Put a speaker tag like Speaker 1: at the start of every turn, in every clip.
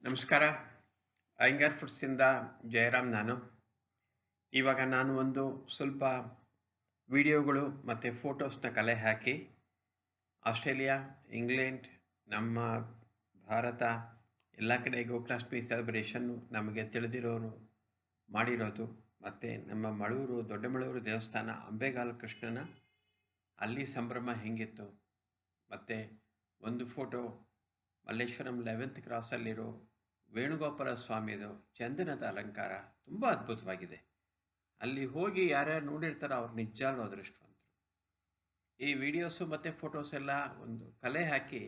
Speaker 1: ನಮಸ್ಕಾರ. ಅಯ್ಯಂಗಾರ್ ಫುಡ್ಸಿಂದ ಜಯರಾಮ್ ನಾನು. ಇವಾಗ ನಾನು ಒಂದು ಸ್ವಲ್ಪ ವಿಡಿಯೋಗಳು ಮತ್ತು ಫೋಟೋಸ್ನ ಕಲೆ ಹಾಕಿ ಆಸ್ಟ್ರೇಲಿಯಾ, ಇಂಗ್ಲೆಂಡ್, ನಮ್ಮ ಭಾರತ ಎಲ್ಲ ಕಡೆ ಗೋಕುಲಾಷ್ಟಮಿ ಸೆಲೆಬ್ರೇಷನ್ನು ನಮಗೆ ತಿಳಿದಿರೋರು ಮಾಡಿರೋದು. ಮತ್ತು ನಮ್ಮ ಮಳೂರು ದೊಡ್ಡಮಳೂರು ದೇವಸ್ಥಾನ ಅಂಬೆಗಾಲು ಕೃಷ್ಣನ ಅಲ್ಲಿ ಸಂಭ್ರಮ ಹೆಂಗಿತ್ತು, ಮತ್ತು ಒಂದು ಫೋಟೋ ಮಲ್ಲೇಶ್ವರಂ 11th ಕ್ರಾಸಲ್ಲಿರೋ ವೇಣುಗೋಪಾಲ ಸ್ವಾಮಿದು ಚಂದನದ ಅಲಂಕಾರ ತುಂಬ ಅದ್ಭುತವಾಗಿದೆ. ಅಲ್ಲಿ ಹೋಗಿ ಯಾರ್ಯಾರು ನೋಡಿರ್ತಾರೋ ಅವ್ರು ನಿಜವಾಗ್ಲೂ ಅದೃಷ್ಟವಂತರು. ಈ ವಿಡಿಯೋಸು ಮತ್ತು ಫೋಟೋಸ್ ಎಲ್ಲ ಒಂದು ಕಲೆ ಹಾಕಿ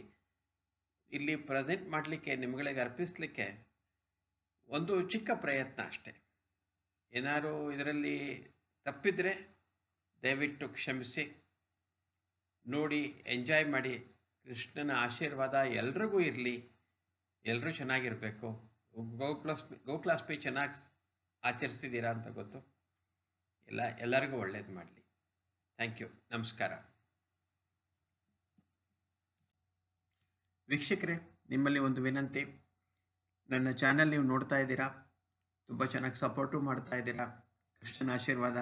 Speaker 1: ಇಲ್ಲಿ ಪ್ರೆಸೆಂಟ್ ಮಾಡಲಿಕ್ಕೆ, ನಿಮ್ಗಳಿಗೆ ಅರ್ಪಿಸಲಿಕ್ಕೆ ಒಂದು ಚಿಕ್ಕ ಪ್ರಯತ್ನ ಅಷ್ಟೆ. ಏನಾದ್ರು ಇದರಲ್ಲಿ ತಪ್ಪಿದರೆ ದಯವಿಟ್ಟು ಕ್ಷಮಿಸಿ. ನೋಡಿ, ಎಂಜಾಯ್ ಮಾಡಿ. ಕೃಷ್ಣನ ಆಶೀರ್ವಾದ ಎಲ್ರಿಗೂ ಇರಲಿ. ಎಲ್ಲರೂ ಚೆನ್ನಾಗಿರಬೇಕು. ಗೋಕುಲಾಷ್ಟಮಿ ಚೆನ್ನಾಗಿ ಆಚರಿಸಿದ್ದೀರಾ ಅಂತ ಗೊತ್ತು. ಎಲ್ಲರಿಗೂ ಒಳ್ಳೇದು ಮಾಡಲಿ. Thank you. ನಮಸ್ಕಾರ. ವೀಕ್ಷಕರೇ, ನಿಮ್ಮಲ್ಲಿ ಒಂದು ವಿನಂತಿ. ನನ್ನ ಚಾನಲ್ ನೀವು ನೋಡ್ತಾ ಇದ್ದೀರಾ, ತುಂಬ ಚೆನ್ನಾಗಿ ಸಪೋರ್ಟು ಮಾಡ್ತಾ ಇದ್ದೀರಾ. ಕೃಷ್ಣನ ಆಶೀರ್ವಾದ,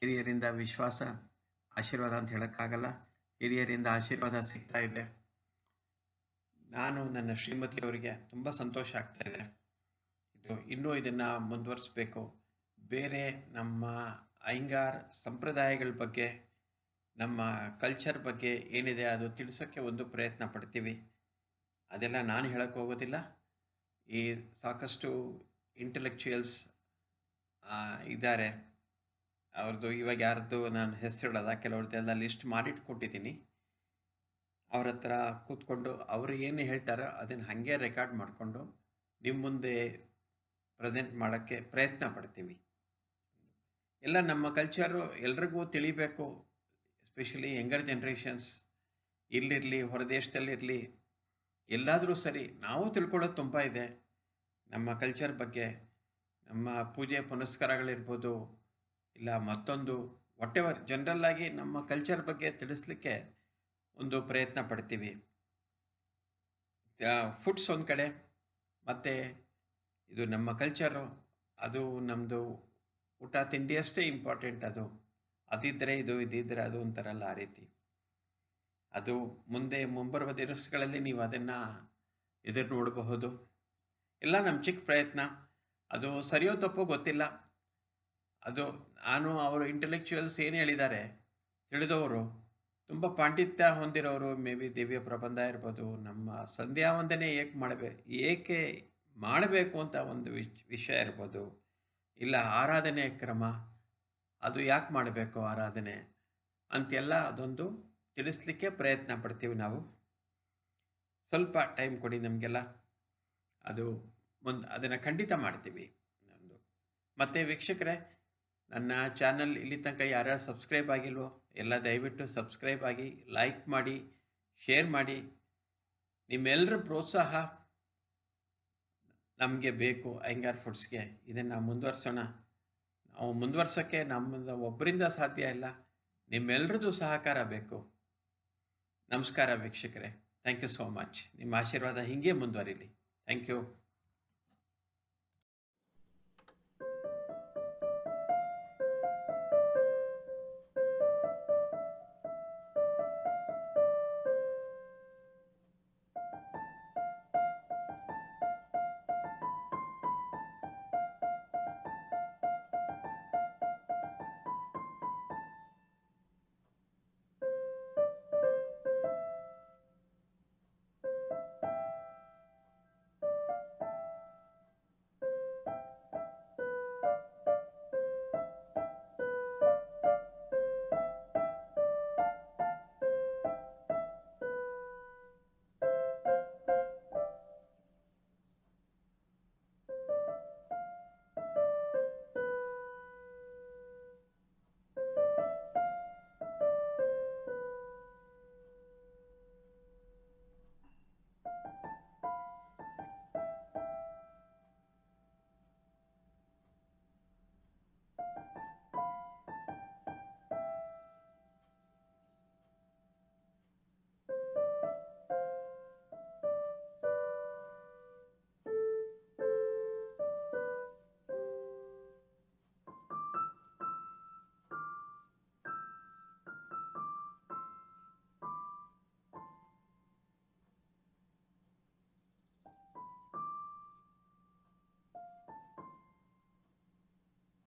Speaker 1: ಕಿರಿಯರಿಂದ ವಿಶ್ವಾಸ, ಆಶೀರ್ವಾದ ಅಂತ ಹೇಳೋಕ್ಕಾಗಲ್ಲ. ಹಿರಿಯರಿಂದ ಆಶೀರ್ವಾದ ಸಿಗ್ತಾ ಇದೆ. ನಾನು ನನ್ನ ಶ್ರೀಮತಿಯವರಿಗೆ ತುಂಬ ಸಂತೋಷ ಆಗ್ತಾ ಇದೆ. ಇನ್ನೂ ಇದನ್ನು ಮುಂದುವರಿಸಬೇಕು. ಬೇರೆ ನಮ್ಮ ಅಯ್ಯಂಗಾರ್ ಸಂಪ್ರದಾಯಗಳ ಬಗ್ಗೆ, ನಮ್ಮ ಕಲ್ಚರ್ ಬಗ್ಗೆ ಏನಿದೆ ಅದು ತಿಳಿಸೋಕ್ಕೆ ಒಂದು ಪ್ರಯತ್ನ ಪಡ್ತೀವಿ. ಅದೆಲ್ಲ ನಾನು ಹೇಳೋಕ್ಕೆ ಹೋಗೋದಿಲ್ಲ. ಈ ಸಾಕಷ್ಟು ಇಂಟೆಲೆಕ್ಚುಯಲ್ಸ್ ಇದ್ದಾರೆ. ಅವ್ರದ್ದು ಇವಾಗ ಯಾರ್ದು ನಾನು ಹೆಸರಿಡಲ್ಲ, ಕೆಲವ್ರದ್ದೆಲ್ಲ ಲಿಸ್ಟ್ ಮಾಡಿಟ್ಕೊಟ್ಟಿದ್ದೀನಿ. ಅವ್ರ ಹತ್ರ ಕೂತ್ಕೊಂಡು ಅವರು ಏನು ಹೇಳ್ತಾರೋ ಅದನ್ನು ಹಾಗೆ ರೆಕಾರ್ಡ್ ಮಾಡಿಕೊಂಡು ನಿಮ್ಮ ಮುಂದೆ ಪ್ರೆಸೆಂಟ್ ಮಾಡೋಕ್ಕೆ ಪ್ರಯತ್ನ ಪಡ್ತೀವಿ. ಎಲ್ಲ ನಮ್ಮ ಕಲ್ಚರು ಎಲ್ರಿಗೂ ತಿಳಿಬೇಕು. ಎಸ್ಪೆಷಲಿ ಯಂಗರ್ ಜನ್ರೇಷನ್ಸ್ ಇಲ್ಲಿರಲಿ, ಹೊರದೇಶದಲ್ಲಿರಲಿ, ಎಲ್ಲಾದರೂ ಸರಿ ನಾವು ತಿಳ್ಕೊಳ್ಳೋದು ತುಂಬ ಇದೆ ನಮ್ಮ ಕಲ್ಚರ್ ಬಗ್ಗೆ. ನಮ್ಮ ಪೂಜೆ ಪುನಸ್ಕಾರಗಳಿರ್ಬೋದು, ಇಲ್ಲ ಮತ್ತೊಂದು ವಾಟೆವರ್, ಜನರಲ್ಲಾಗಿ ನಮ್ಮ ಕಲ್ಚರ್ ಬಗ್ಗೆ ತಿಳಿಸ್ಲಿಕ್ಕೆ ಒಂದು ಪ್ರಯತ್ನ ಪಡ್ತೀವಿ. ಫುಡ್ಸ್ ಒಂದು ಕಡೆ, ಮತ್ತು ಇದು ನಮ್ಮ ಕಲ್ಚರು, ಅದು ನಮ್ಮದು ಊಟ ತಿಂಡಿ ಅಷ್ಟೇ ಇಂಪಾರ್ಟೆಂಟ್. ಅದಿದ್ದರೆ ಇದು, ಇದಿದ್ದರೆ ಅದು ಅಂತಾರಲ್ಲ, ಆ ರೀತಿ. ಅದು ಮುಂಬರುವ ದಿವಸಗಳಲ್ಲಿ ನೀವು ಅದನ್ನು ಎದುರು ನೋಡಬಹುದು. ಎಲ್ಲ ನಮ್ಮ ಚಿಕ್ಕ ಪ್ರಯತ್ನ. ಅದು ಸರಿಯೋ ತಪ್ಪೋ ಗೊತ್ತಿಲ್ಲ. ಅವರು ಇಂಟೆಲೆಕ್ಚುಯಲ್ಸ್ ಏನು ಹೇಳಿದ್ದಾರೆ, ತಿಳಿದವರು, ತುಂಬ ಪಾಂಡಿತ್ಯ ಹೊಂದಿರೋರು, ಮೇ ಬಿ ದಿವ್ಯ ಪ್ರಬಂಧ ಇರ್ಬೋದು, ನಮ್ಮ ಸಂಧ್ಯಾ ವಂದನೆ ಏಕೆ ಮಾಡಬೇಕು ಅಂತ ಒಂದು ವಿಷಯ ಇರ್ಬೋದು, ಇಲ್ಲ ಆರಾಧನೆ ಕ್ರಮ, ಅದು ಯಾಕೆ ಮಾಡಬೇಕು ಆರಾಧನೆ ಅಂತೆಲ್ಲ ಅದೊಂದು ತಿಳಿಸ್ಲಿಕ್ಕೆ ಪ್ರಯತ್ನ ಪಡ್ತೀವಿ ನಾವು. ಸ್ವಲ್ಪ ಟೈಮ್ ಕೊಡಿ ನಮಗೆಲ್ಲ, ಅದನ್ನು ಖಂಡಿತ ಮಾಡ್ತೀವಿ. ಮತ್ತು ವೀಕ್ಷಕರೇ, ನನ್ನ ಚಾನಲ್ ಇಲ್ಲಿ ತನಕ ಯಾರ್ಯಾರು ಸಬ್ಸ್ಕ್ರೈಬ್ ಆಗಿಲ್ವೋ ಎಲ್ಲ ದಯವಿಟ್ಟು ಸಬ್ಸ್ಕ್ರೈಬ್ ಆಗಿ, ಲೈಕ್ ಮಾಡಿ, ಶೇರ್ ಮಾಡಿ. ನಿಮ್ಮೆಲ್ಲರ ಪ್ರೋತ್ಸಾಹ ನಮಗೆ ಬೇಕು. ಅಯ್ಯಂಗಾರ್ ಫುಡ್ಸ್ಗೆ ಇದನ್ನು ಮುಂದುವರ್ಸೋಣ. ನಾವು ಮುಂದುವರ್ಸೋಕ್ಕೆ ನಮ್ಮಿಂದ ಒಬ್ಬರಿಂದ ಸಾಧ್ಯ ಇಲ್ಲ, ನಿಮ್ಮೆಲ್ಲರದ್ದು ಸಹಕಾರ ಬೇಕು. ನಮಸ್ಕಾರ ವೀಕ್ಷಕರೇ. Thank you so much. ನಿಮ್ಮ ಆಶೀರ್ವಾದ ಹೀಗೆ ಮುಂದುವರಿಲಿ. Thank you.